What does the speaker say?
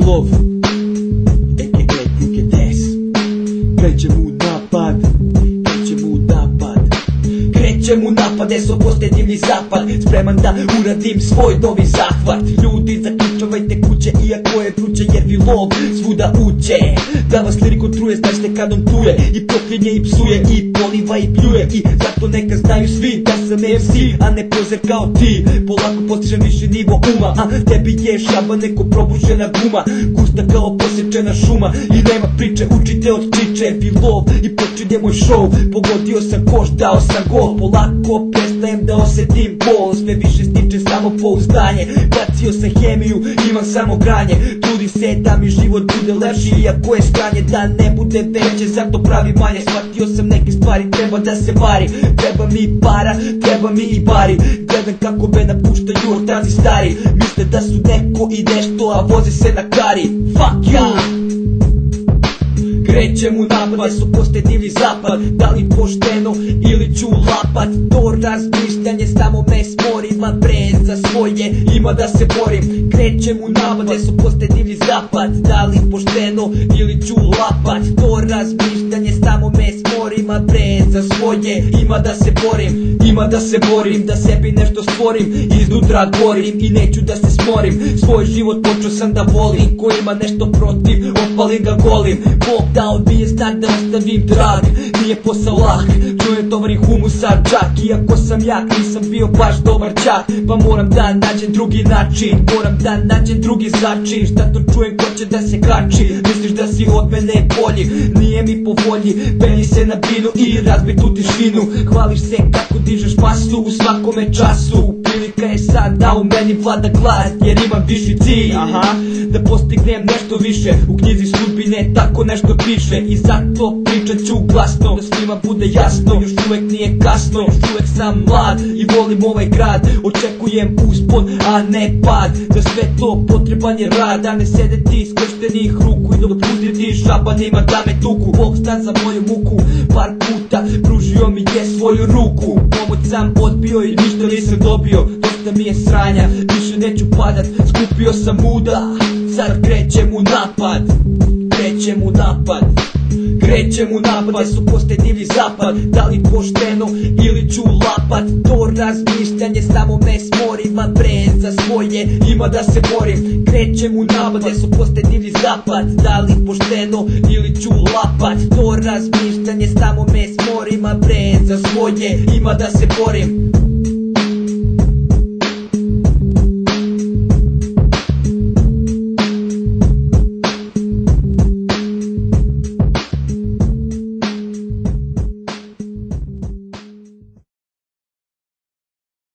lov, a.k.a. Duke Des. Krećem u napad, krećem u napad, krećem u napad, eso postaje divlji zapad. Spreman da uradim svoj novi zahvat. Ljudi, zaključavajte kuće iako je vruće, jer vi lov svuda uđe. Da vas lirikom truje, značite kad on tuje i proklinje i psuje i poliva i pljuje. I zato neka znaju svi da sam MC, a ne pozer kao ti. Polako postižem viši nivo uma, a tebi je šaba neko probušena guma, gusta kao posječena šuma. I nema priče, učite od čiče. Vi lov i počinje moj show. Pogodio sam koš, dao sam gol. Polako prestajem da osetim bol. Sve više stiče samo pouzdanje. Bacio sam hemiju, imam samo granje. Trudim se da mi život bude lepši, iako je stranje da ne bude veće, zato pravi manje. Shvatio sam neke stvari, treba da se vari. Treba mi para, treba mi i bari. Gledam kako me napuštaju ortaci stari. Misle da su neko i nešto, a voze se na kari. Fuck you! Krećem u napad, su postaje divlji zapad. Da li pošteno ili ću lapat? To razmišljanje samo me smori. Ma bre, za svoje ima da se borim. Krećem u napad, su postaje divlji zapad. Da li pošteno ili ću lapat? To razmišljanje samo me smori. Ma bre, za svoje ima da se borim. Ima da se borim, da sebi nešto stvorim. Iznutra gorim i neću da se smorim. Svoj život počeo sam da volim. Ko ima nešto protiv, opalim ga golim. Bog da odbije znak da ostavim trag. Nije posao lak, čujem tovar i humusa džak. Iako sam jak, nisam bio baš dobar čak. Pa moram da nađem drugi način, moram da nađem drugi začin. Šta to čujem ko će da se kači? Misliš da si od mene bolji? Nije mi po volji, penji se na binu i razbi tu tišinu. Hvališ se kako dižeš masu u svakome času. Prilika je sad da u meni vlada glas, jer imam viši cilj, da postignem nešto više. U knjizi sudbine tako nešto piše i zato pričat ću glasno, da svima bude jasno. Još uvek nije kasno, još uvek sam mlad i volim ovaj grad. Očekujem uspon, a ne pad. Za sve to potreban je rad, a ne sedeti skrštenih ruku i dopustiti šabanima da me tuku. Bog zna za moju muku, par puta pružio mi je svoju ruku. Pomoć sam odbio i ništa nisam dobio. Dosta mi je sranja, više neću padat. Skupio sam muda, sad krećem u napad. Krećem u napad, krećem u napad, su postaje divlji zapad. Da li pošteno ili ću lapat? To razmišljanje samo me smori. Ma bre, za svoje ima da se borim. Krećem u napad, su postaje divlji zapad. Da li pošteno ili ću lapat? To razmišljanje samo me smori. Ma bre, za svoje ima da se borim.